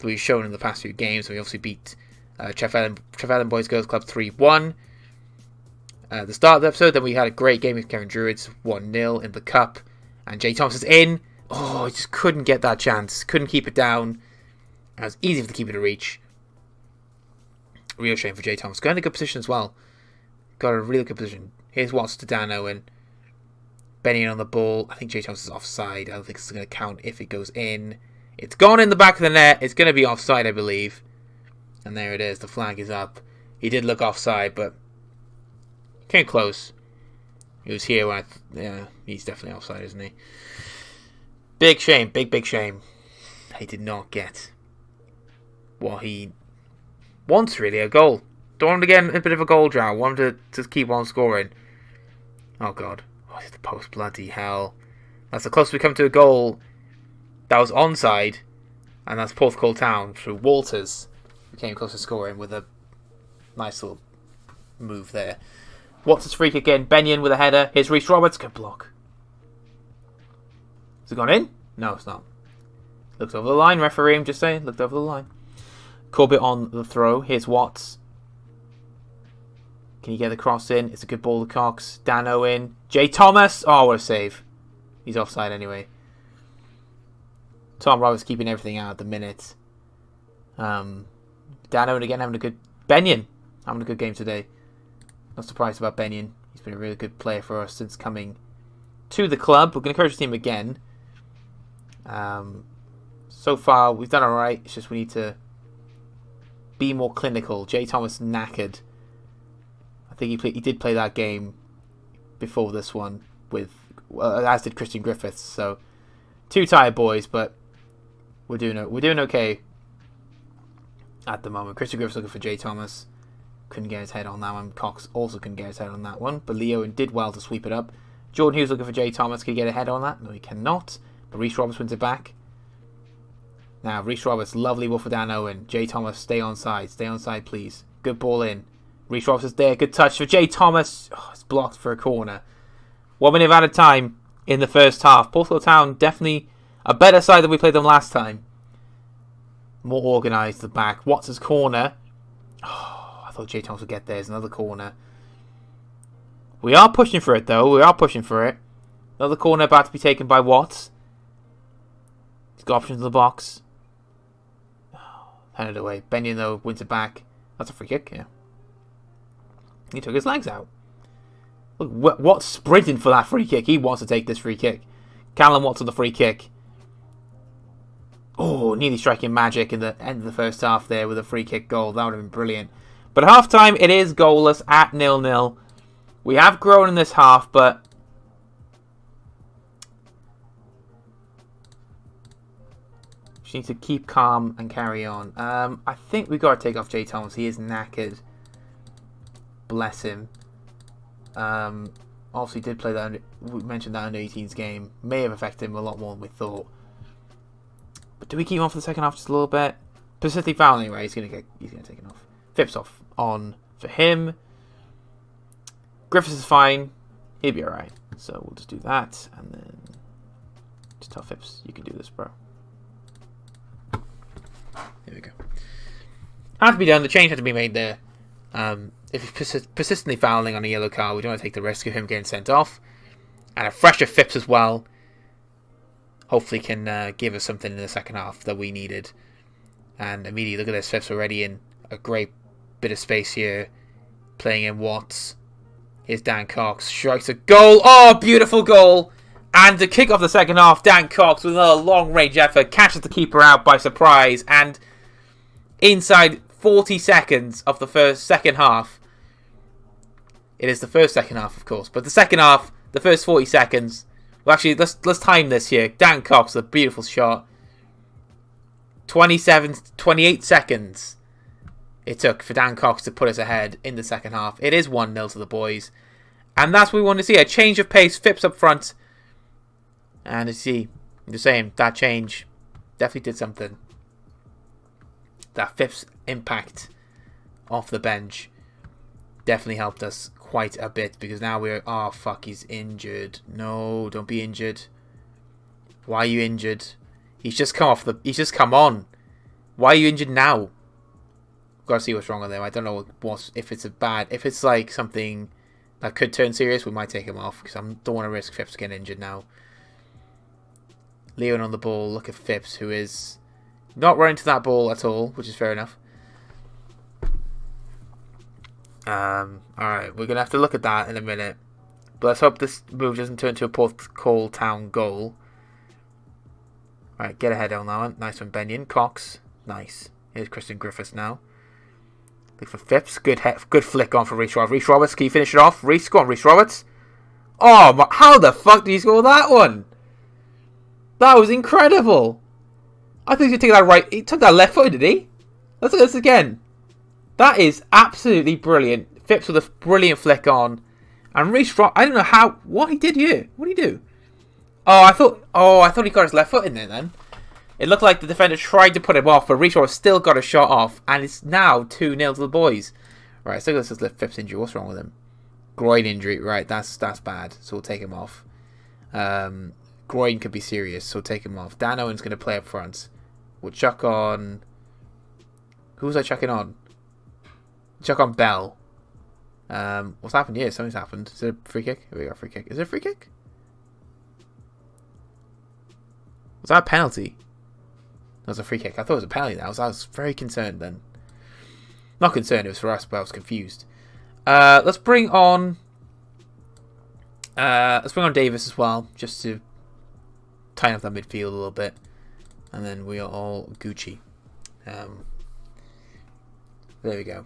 We've shown in the past few games. We obviously beat Trevellyn Boys Girls Club 3-1 at the start of the episode. Then we had a great game with Kevin Druids, 1-0 in the cup. And Jay Thomas is in. Oh, he just couldn't get that chance. Couldn't keep it down. It was easy for the keeper to reach. Real shame for Jay Thomas. Got in a good position as well. Got a really good position. Here's Watts to Dan Owen. Benyon on the ball. I think Jay Thomas is offside. I don't think it's going to count if it goes in. It's gone in the back of the net. It's going to be offside, I believe. And there it is. The flag is up. He did look offside, but came close. He was here when he's definitely offside, isn't he? Big shame. Big shame. He did not get what he wants, really. A goal. Don't want him to get a bit of a goal drought. Want him to keep on scoring. Oh, God. Oh, it's the post. Bloody hell. That's the closest we come to a goal. That was onside. And that's Porthcawl Town through Walters. We came close to scoring with a nice little move there. Watts' free kick again. Benyon with a header. Here's Reece Roberts. Good block. Has it gone in? No, it's not. Looked over the line, referee. I'm just saying. Looked over the line. Corbett on the throw. Here's Watts. Can you get the cross in? It's a good ball to Cox. Dan Owen. Jay Thomas. Oh, what a save. He's offside anyway. Tom Roberts keeping everything out at the minute. Dano again having a good... Benyon having a good game today. Not surprised about Benyon. He's been a really good player for us since coming to the club. We're going to encourage the team again. So far, we've done alright. It's just we need to be more clinical. Jay Thomas knackered. I think he did play that game before this one with... as did Christian Griffiths. So, 2 tired boys, but we're doing okay at the moment. Christian Griffiths looking for Jay Thomas. Couldn't get his head on that one. Cox also couldn't get his head on that one. But Leo did well to sweep it up. Jordan Hughes looking for Jay Thomas. Can he get a head on that? No, he cannot. But Reece Roberts wins it back. Now, Reece Roberts, lovely ball for Dan Owen. Jay Thomas, stay on side. Stay on side, please. Good ball in. Reece Roberts is there. Good touch for Jay Thomas. Oh, it's blocked for a corner. 1 minute out of time in the first half. Portsmouth Town definitely a better side than we played them last time. More organised at the back. Watts' corner. Oh, I thought Jay Thomas would get there. There's another corner. We are pushing for it, though. We are pushing for it. Another corner about to be taken by Watts. He's got options in the box. Hand it away. Benyon, though, wins it back. That's a free kick, yeah. He took his legs out. Look, Watts sprinting for that free kick. He wants to take this free kick. Callum Watts on the free kick. Oh, nearly striking magic in the end of the first half there with a free kick goal. That would have been brilliant. But at half time, it is goalless at 0-0. We have grown in this half, but just need to keep calm and carry on. I think we've got to take off Jay Thomas. He is knackered. Bless him. Obviously did play that. We mentioned that under 18s game. May have affected him a lot more than we thought. But do we keep him on for the second half just a little bit? Specifically foul anyway. He's gonna take it off. Phipps off on for him. Griffiths is fine. He'll be alright. So we'll just do that and then just tell Phipps you can do this, bro. There we go. Had to be done. The change had to be made there. If he's persistently fouling on a yellow card, we don't want to take the risk of him getting sent off. And a fresher Phipps as well. Hopefully can give us something in the second half that we needed. And immediately, look at this. Phipps already in a great bit of space here. Playing in Watts. Here's Dan Cox. Strikes a goal. Oh, beautiful goal. And to kick off the second half, Dan Cox with another long-range effort. Catches the keeper out by surprise. And inside 40 seconds of the second half. It is the first second half, of course. But the second half, the first 40 seconds. Well, actually, let's time this here. Dan Cox, a beautiful shot. 28 seconds it took for Dan Cox to put us ahead in the second half. It is 1-0 to the boys. And that's what we want to see. A change of pace. Phipps up front. And you see, I'm just saying, that change definitely did something. That Phipps impact off the bench definitely helped us quite a bit, because now we're... Oh, fuck, he's injured. No, don't be injured. Why are you injured? He's just come off the... He's just come on. Why are you injured now? Gotta see what's wrong with him. I don't know if it's a bad... If it's like something that could turn serious, we might take him off, because I don't want to risk Phipps getting injured now. Leon on the ball. Look at Phipps, who is not running to that ball at all, which is fair enough. Alright, we're going to have to look at that in a minute. But let's hope this move doesn't turn into a Porthcawl Town goal. Alright, get ahead on that one. Nice one, Benyon. Cox. Nice. Here's Christian Griffiths now. Look for Phipps. Good flick on for Reece Roberts. Reece Roberts, can you finish it off? Reece, go on, Reece Roberts. Oh, how the fuck did he score that one? That was incredible. I think he took that right. He took that left foot, did he? Let's look at this again. That is absolutely brilliant. Phipps with a brilliant flick on. And Reece Roberts, I don't know what he did here. What did he do? Oh, I thought he got his left foot in there then. It looked like the defender tried to put him off, but Reece Roberts still got a shot off. And it's now 2-0 to the boys. Right, so let's lift Phipps' injury. What's wrong with him? Groin injury. Right, that's bad. So we'll take him off. Groin could be serious, so we'll take him off. Dan Owen's going to play up front. We'll chuck on... Who was I chucking on? Chuck on Bell. What's happened here? Something's happened. Is it a free kick? Here we got a free kick. Is it a free kick? Was that a penalty? That was a free kick. I thought it was a penalty. I was very concerned then. Not concerned, it was for us, but I was confused. Let's bring on Davis as well, just to tighten up that midfield a little bit. And then we are all Gucci. There we go.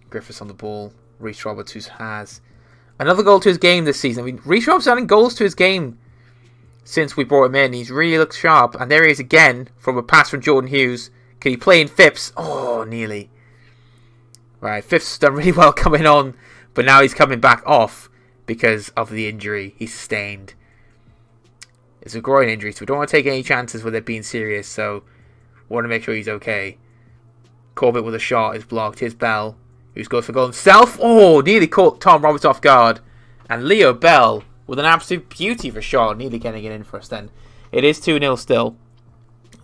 Griffiths on the ball. Reece Roberts, who has another goal to his game this season. I mean, Reece Roberts adding goals to his game since we brought him in. He's really looked sharp. And there he is again from a pass from Jordan Hughes. Can he play in Phipps? Oh, nearly. Right, Phipps done really well coming on. But now he's coming back off because of the injury he sustained. It's a groin injury, so we don't want to take any chances with it being serious. So we want to make sure he's okay. Corbett with a shot is blocked. Here's Bell, who goes for goal himself. Oh, nearly caught Tom Roberts off guard. And Leo Bell with an absolute beauty of a shot, nearly getting it in for us then. It is 2-0 still.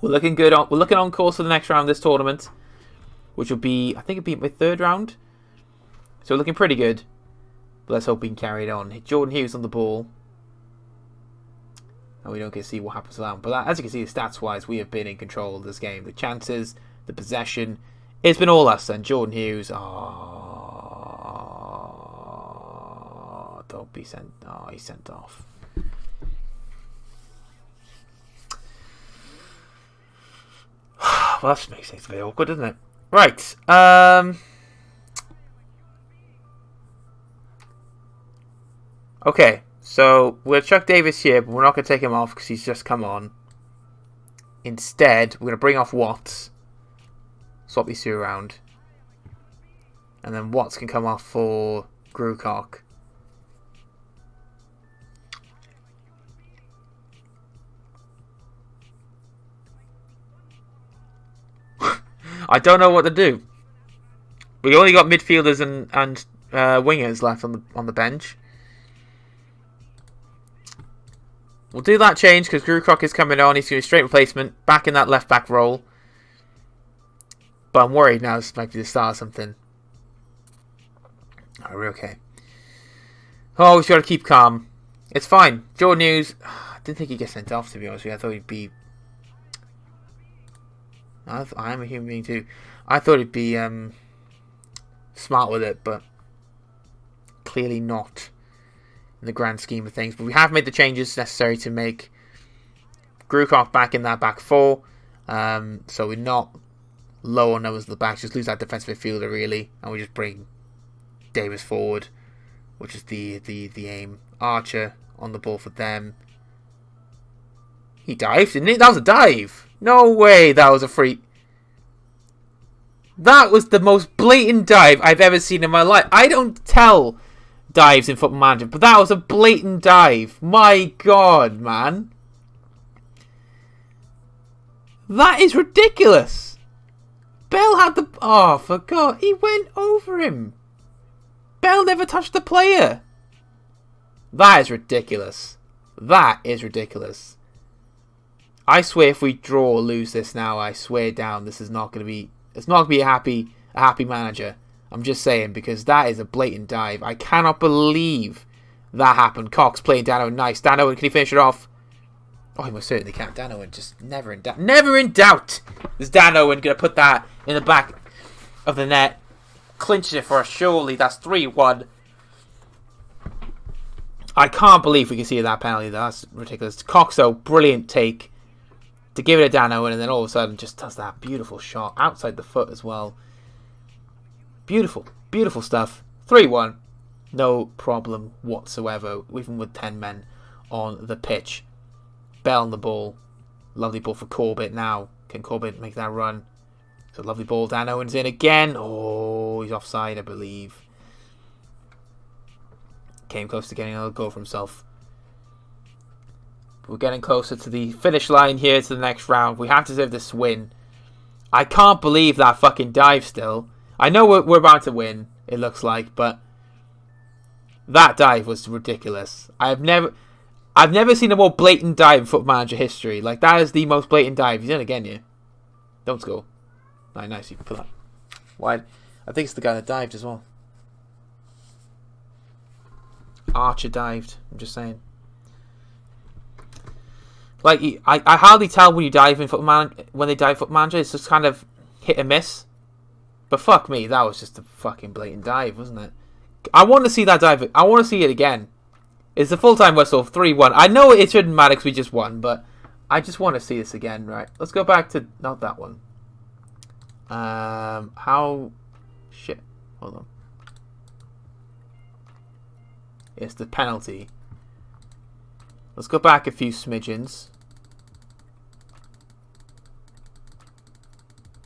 We're looking good. We're looking on course for the next round of this tournament, which will be, I think it'll be my third round. So we're looking pretty good. But let's hope we can carry it on. Jordan Hughes on the ball. And we don't get to see what happens to that. But as you can see, stats-wise, we have been in control of this game. The chances, the possession, it's been all us. And Jordan Hughes, don't be sent. Oh, he's sent off. Well, that just makes things a bit awkward, doesn't it? Right. Okay. So we'll chuck Davis here, but we're not going to take him off because he's just come on. Instead, we're going to bring off Watts. Swap these two around. And then Watts can come off for Grewcock. I don't know what to do. We only got midfielders and wingers left on the bench. We'll do that change because Grewcock is coming on. He's going to be straight replacement, back in that left back role. But I'm worried now this might be the start of something. Oh, we're okay. Oh, we've got to keep calm. It's fine. Jordan Hughes, I didn't think he'd get sent off, to be honest with you. I thought he'd be... I am a human being too. I thought he'd be smart with it, but clearly not in the grand scheme of things. But we have made the changes necessary to make Grewcock back in that back four. So we're not low on numbers at the back. Just lose that defensive midfielder really, and we just bring Davis forward, which is the aim. Archer on the ball for them. He dived, didn't he? That was a dive. No way that was a free. That was the most blatant dive I've ever seen in my life. I don't tell dives in Football Manager, but that was a blatant dive. My God, man. That is ridiculous. Bell had the... Oh, for God. He went over him. Bell never touched the player. That is ridiculous. That is ridiculous. I swear if we draw or lose this now, I swear down, this is not going to be... It's not going to be a happy manager. I'm just saying, because that is a blatant dive. I cannot believe that happened. Cox playing Dan Owen. Nice. Dan Owen, can he finish it off? Oh, he most certainly can. Dan Owen just never in doubt. Never in doubt. Is Dan Owen going to put that in the back of the net? Clinch it for us, surely. That's 3-1. I can't believe we can see that penalty. That's ridiculous. Cox, though, brilliant take to give it to Dan Owen, and then all of a sudden just does that beautiful shot outside the foot as well. Beautiful, beautiful stuff. 3-1. No problem whatsoever, even with 10 men on the pitch. Bell on the ball. Lovely ball for Corbett now. Can Corbett make that run? So lovely ball. Dan Owen's in again. Oh, he's offside, I believe. Came close to getting another goal for himself. We're getting closer to the finish line here to the next round. We have to deserve this win. I can't believe that fucking dive still. I know we're about to win, it looks like, but that dive was ridiculous. I've never seen a more blatant dive in Football Manager history. Like, that is the most blatant dive. He's in again here. Don't score. Nice, you can put that wide. I think it's the guy that dived as well. Archer dived, I'm just saying. Like, I hardly tell when you dive in when they dive Football Manager. It's just kind of hit and miss. But fuck me, that was just a fucking blatant dive, wasn't it? I want to see that dive. I want to see it again. It's the full-time whistle, 3-1. I know it shouldn't matter because we just won, but I just want to see this again, right? Let's go back to... Not that one. How... Shit. Hold on. It's the penalty. Let's go back a few smidgens.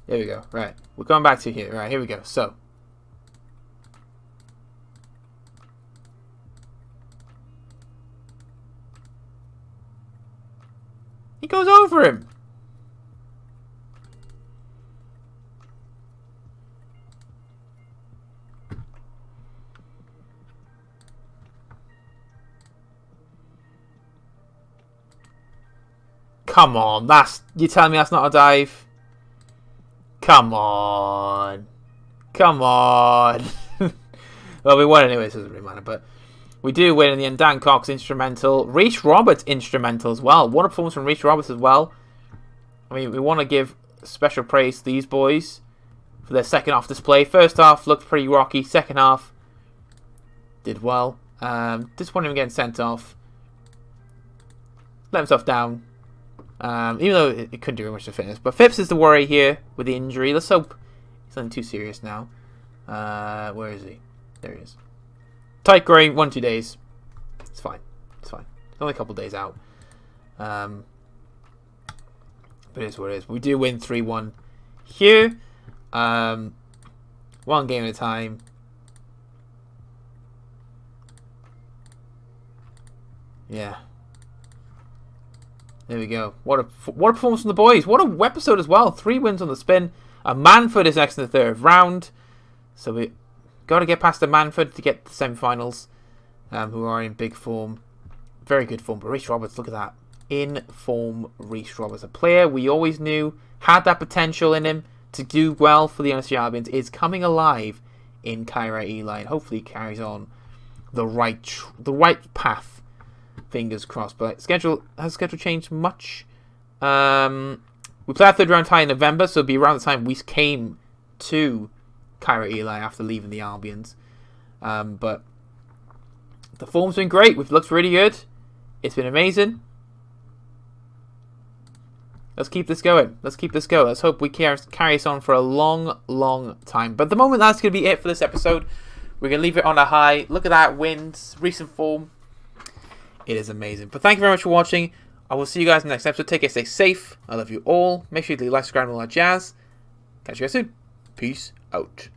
There we go. Right. We're going back to here. Right, here we go. So. He goes over him. Come on. You telling me that's not a dive? Come on. Come on. Well, we won anyway, so it doesn't really matter. But we do win in the end. Dan Cox instrumental. Reece Roberts instrumental as well. What a performance from Reece Roberts as well. I mean, we want to give special praise to these boys for their second half display. First half looked pretty rocky. Second half did well. Disappointed him getting sent off. Let himself down. Even though it couldn't do very much to fitness. But Phipps is the worry here with the injury. Let's hope he's nothing too serious now. Where is he? There he is. Tight groin, 1-2 days. It's fine. It's fine. It's only a couple of days out. But it is what it is. We do win 3-1 here. One game at a time. Yeah. There we go. What a performance from the boys. What a episode as well. 3 wins on the spin. Manford is next in the third round. So we got to get past the Manford to get the semi-finals. Who are in big form. Very good form. But Reece Roberts, look at that. In form Reece Roberts. A player we always knew had that potential in him to do well for the NSG Albions. Is coming alive in Kyra Eli. And hopefully carries on the right path. Fingers crossed. But has the schedule changed much? We play our third round tie in November, so it'll be around the time we came to Kyra Eli after leaving the Albions. But the form's been great. We've looked really good. It's been amazing. Let's keep this going. Let's hope we carry this on for a long, long time. But at the moment, that's going to be it for this episode. We're going to leave it on a high. Look at that wins, recent form. It is amazing. But thank you very much for watching. I will see you guys in the next episode. Take care, stay safe. I love you all. Make sure you like, subscribe, and all that jazz. Catch you guys soon. Peace out.